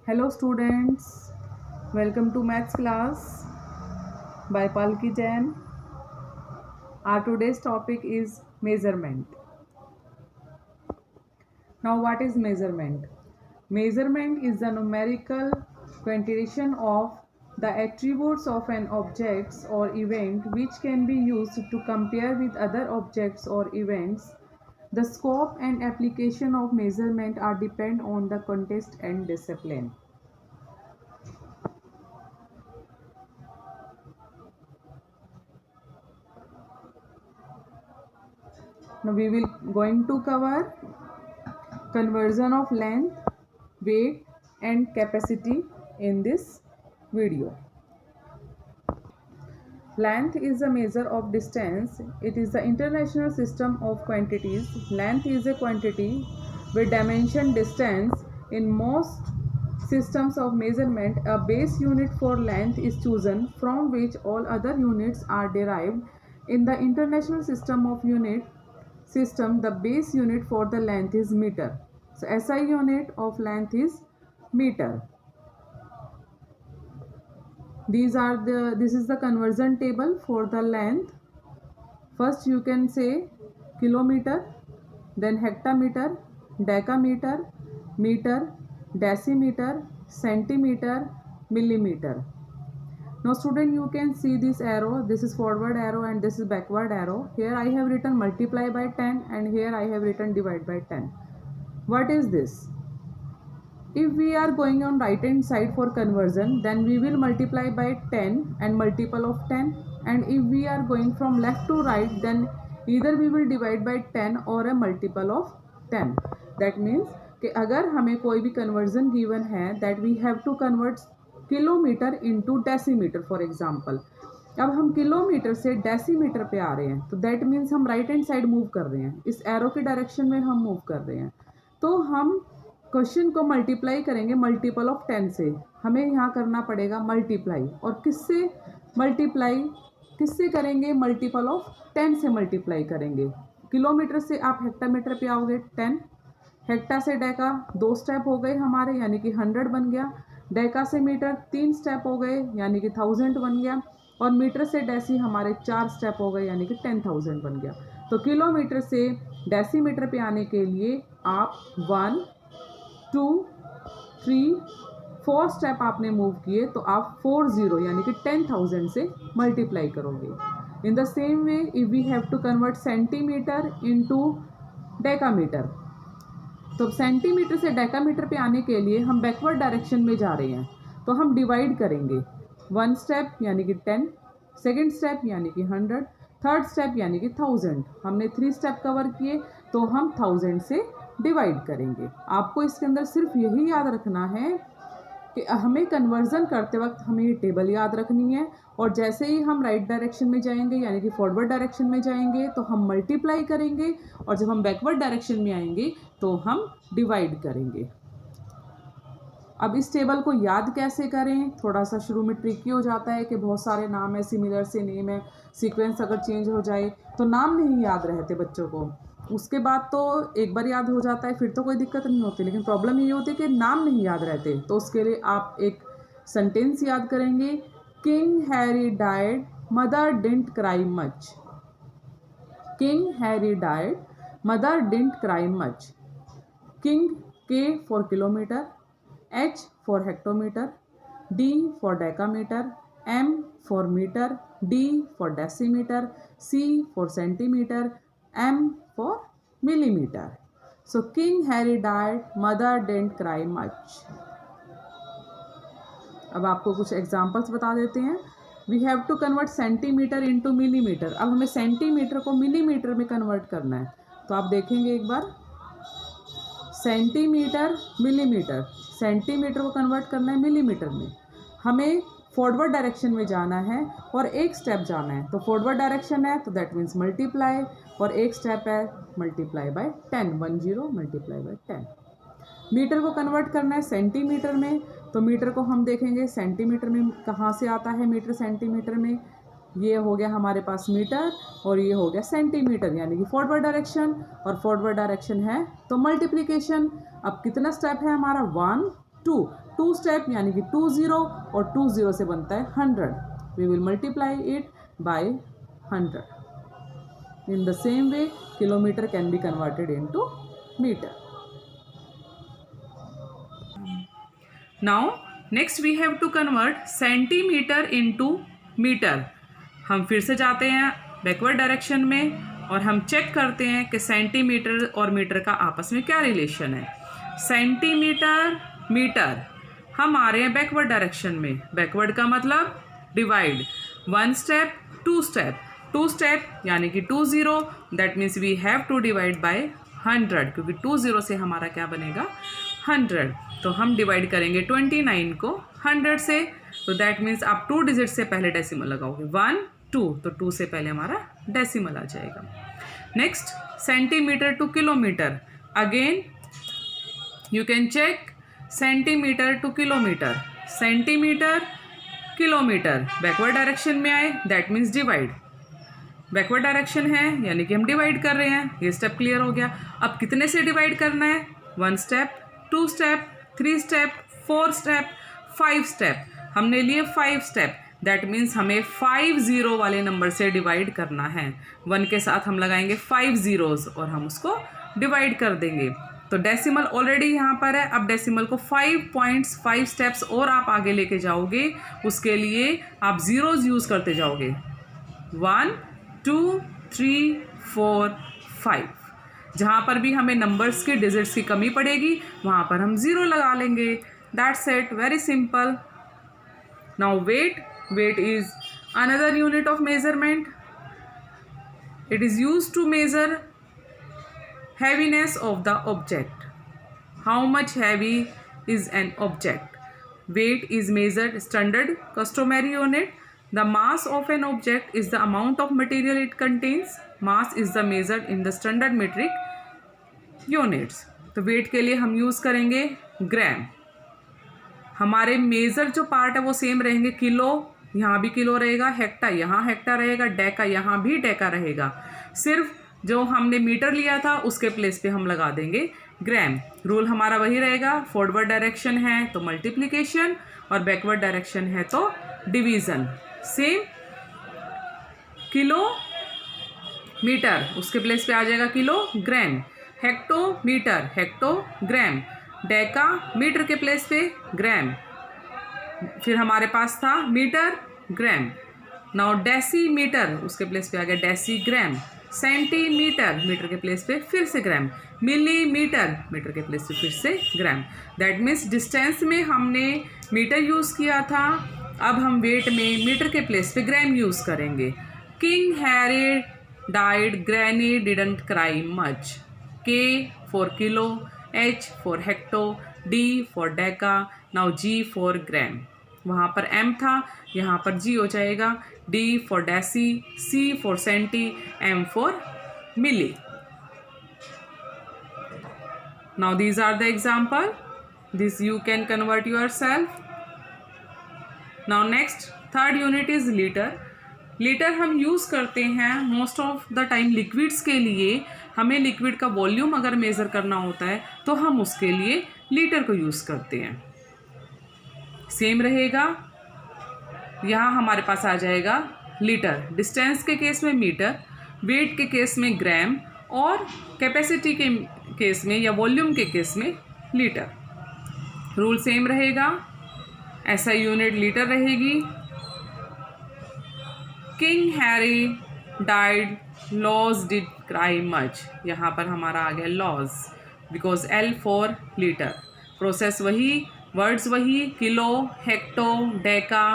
Hello students, welcome to maths class by Palki Jain. Our today's topic is measurement. Now what is measurement? Measurement is the numerical quantitation of the attributes of an object or event which can be used to compare with other objects or events. The scope and application of measurement are depend on the context and discipline. Now we will going to cover conversion of length, weight and capacity in this video. Length is a measure of distance. It is the international system of quantities. Length is a quantity with dimension distance. In most systems of measurement, a base unit for length is chosen from which all other units are derived. In the international system of unit system, the base unit for the length is meter. So SI unit of length is meter. This is the conversion table for the length. First you can say kilometer, then hectometer, decameter, meter, decimeter, centimeter, millimeter. Now student, you can see this arrow. This is forward arrow and this is backward arrow. Here I have written multiply by 10 and here I have written divide by 10. What is this? If we are going on right hand side for conversion, then we will multiply by 10 and multiple of 10. And if we are going from left to right, then either we will divide by 10 or a multiple of 10. That means कि अगर हमें कोई भी conversion given है, that we have to convert kilometre into decimetre for example. अब हम kilometre से decimetre पे आ रहे हैं, तो दैट मीन्स हम राइट हैंड साइड मूव कर रहे हैं, इस एरो के डायरेक्शन में हम मूव कर रहे हैं. तो हम क्वेश्चन को मल्टीप्लाई करेंगे मल्टीपल ऑफ 10 से. हमें यहाँ करना पड़ेगा मल्टीप्लाई, और किससे करेंगे? मल्टीपल ऑफ 10 से मल्टीप्लाई करेंगे. किलोमीटर से आप हेक्टामीटर पे आओगे 10, हेक्टा से डेका 2 स्टेप हो गए हमारे, यानी कि 100 बन गया. डेका से मीटर 3 स्टेप हो गए, यानी कि 1000 बन गया. और मीटर से डेसी हमारे 4 स्टेप हो गए, यानी कि 10,000 बन गया. तो किलोमीटर से डेसीमीटर पे आने के लिए आप 1, 2, 3, 4 स्टेप आपने मूव किए, तो आप 40 यानी कि 10,000 से मल्टीप्लाई करोगे. In the same way if we have to convert centimetre into decametre, तो सेंटीमीटर से डेकामीटर पे आने के लिए हम बैकवर्ड डायरेक्शन में जा रहे हैं, तो हम डिवाइड करेंगे. 1 स्टेप यानी कि 10, सेकेंड स्टेप यानी कि 100, थर्ड स्टेप यानी कि 1000. हमने 3 स्टेप कवर किए, तो हम 1000 से डिवाइड करेंगे. आपको इसके अंदर सिर्फ यही याद रखना है कि हमें कन्वर्जन करते वक्त हमें ये टेबल याद रखनी है, और जैसे ही हम राइट डायरेक्शन में जाएंगे यानी कि फॉरवर्ड डायरेक्शन में जाएंगे तो हम मल्टीप्लाई करेंगे, और जब हम बैकवर्ड डायरेक्शन में आएंगे तो हम डिवाइड करेंगे. अब इस टेबल को याद कैसे करें? थोड़ा सा शुरू में ट्रिकी हो जाता है कि बहुत सारे नाम है, सिमिलर से नेम है, सीक्वेंस अगर चेंज हो जाए तो नाम नहीं याद रहते बच्चों को. उसके बाद तो एक बार याद हो जाता है, फिर तो कोई दिक्कत नहीं होती, लेकिन प्रॉब्लम ये होती है कि नाम नहीं याद रहते. तो उसके लिए आप एक सेंटेंस याद करेंगे. King Harry died, mother didn't cry much. King Harry died, mother didn't cry much. King, K for kilometre, H for hectometer, D for decameter, M for meter, D for decimeter, C for centimeter, M for millimeter. So King Harry died, mother didn't cry much. अब आपको कुछ examples बता देते हैं. We have to convert centimetre into millimetre. अब हमें centimetre को millimetre में कन्वर्ट करना है, तो आप देखेंगे एक बार. Centimetre, millimetre. सेंटीमीटर को कन्वर्ट करना है मिलीमीटर में. हमें फॉरवर्ड डायरेक्शन में जाना है और एक स्टेप जाना है, तो फॉरवर्ड डायरेक्शन है तो दैट मीन्स मल्टीप्लाई, और एक स्टेप है multiply by 10. 10 multiply by 10. Metre को कन्वर्ट करना है सेंटीमीटर में, तो मीटर को हम देखेंगे सेंटीमीटर में कहाँ से आता है. मीटर सेंटीमीटर में ये हो गया हमारे पास मीटर, और ये हो गया सेंटीमीटर, यानी कि फॉरवर्ड डायरेक्शन, और फॉरवर्ड डायरेक्शन है तो मल्टीप्लिकेशन. अब कितना स्टेप है हमारा? 1, 2. 2 स्टेप यानी कि 20 और 20 से बनता है 100. We will multiply it by 100. In the same way kilometre can be converted into metre. Now next we have to convert centimetre into metre. हम फिर से जाते हैं बैकवर्ड डायरेक्शन में और हम चेक करते हैं कि सेंटीमीटर और मीटर का आपस में क्या रिलेशन है. सेंटीमीटर मीटर हम आ रहे हैं बैकवर्ड डायरेक्शन में. बैकवर्ड का मतलब डिवाइड. 1 स्टेप 2 स्टेप 2 स्टेप यानी कि 20. That means we have to divide by 100 क्योंकि 20 से हमारा क्या बनेगा 100. तो हम डिवाइड करेंगे 29 को 100 से. तो दैट मीन्स आप 2 डिजिट से पहले डेसिमल लगाओगे 1 2 तो 2 से पहले हमारा डेसिमल आ जाएगा. Next centimetre to kilometre. Again you can check centimetre to kilometre. Centimetre kilometre backward direction में आए that means divide. Backward direction है यानी कि हम डिवाइड कर रहे हैं. ये स्टेप क्लियर हो गया. अब कितने से डिवाइड करना है 1 step 2 step 3 step 4 step 5 step. हमने लिए 5 स्टेप. दैट मीन्स हमें 5 0 वाले नंबर से डिवाइड करना है. 1 के साथ हम लगाएंगे 5 zeros और हम उसको डिवाइड कर देंगे. तो डेसिमल ऑलरेडी यहाँ पर है. अब डेसिमल को 5 स्टेप्स और आप आगे लेके जाओगे. उसके लिए आप जीरोज यूज़ करते जाओगे 1 2 3 4 5. जहाँ पर भी हमें नंबर्स के डिजिट्स की कमी पड़ेगी वहाँ पर हम 0 लगा लेंगे. That's it. Very simple. Now weight is another unit of measurement. It is used to measure heaviness of the object. How much heavy is an object? Weight is measured standard customary unit. The mass of an object is the amount of material it contains. Mass is the measured in the standard metric units. तो weight के लिए हम use करेंगे ग्राम. हमारे major जो part है वो same रहेंगे. किलो यहाँ भी किलो रहेगा, हेक्टा यहाँ हेक्टा रहेगा, डेका यहाँ भी डेका रहेगा. सिर्फ जो हमने मीटर लिया था उसके प्लेस पे हम लगा देंगे ग्राम. रूल हमारा वही रहेगा. फॉरवर्ड डायरेक्शन है तो मल्टीप्लिकेशन और बैकवर्ड डायरेक्शन है तो डिवीज़न. सेम किलो मीटर उसके प्लेस पे आ जाएगा kilogram. Hectometre hectogram. Deca metre के प्लेस पे ग्राम. फिर हमारे पास था मीटर ग्राम. नाउ डेसीमीटर उसके प्लेस पे आ गया डेसीग्राम. सेंटीमीटर मीटर के प्लेस पे फिर से ग्राम. मिलीमीटर मीटर के प्लेस पे फिर से ग्राम. दैट मीन्स डिस्टेंस में हमने मीटर यूज़ किया था. अब हम वेट में मीटर के प्लेस पे ग्राम यूज़ करेंगे. King Harry died, granny didn't cry much. K for kilo, H for hecto, D for deca, now G for gram. वहाँ पर M था यहाँ पर G हो जाएगा. D for deci, C for centi, M for milli. Now these are the example. This you can convert yourself. Now next third unit is liter. Litre हम use करते हैं most of the time liquids के लिए. हमें liquid का volume अगर measure करना होता है तो हम उसके लिए लीटर को यूज़ करते हैं. सेम रहेगा. यहाँ हमारे पास आ जाएगा लीटर. डिस्टेंस के केस में मीटर, वेट के केस में ग्राम और कैपेसिटी के केस में या वॉल्यूम के केस में लीटर. रूल सेम रहेगा. ऐसा यूनिट लीटर रहेगी. King Harry died, lodge did cry much. यहाँ पर हमारा आ गया lodge because L for litre. Process वही, वर्ड्स वही. Kilo, hecto, deca.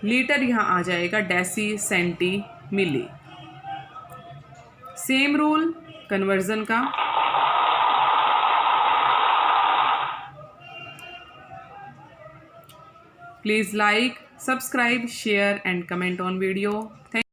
लीटर यहाँ आ जाएगा deci, centi, milli. Same rule conversion का. Please like, subscribe, share and comment on video. Thank you.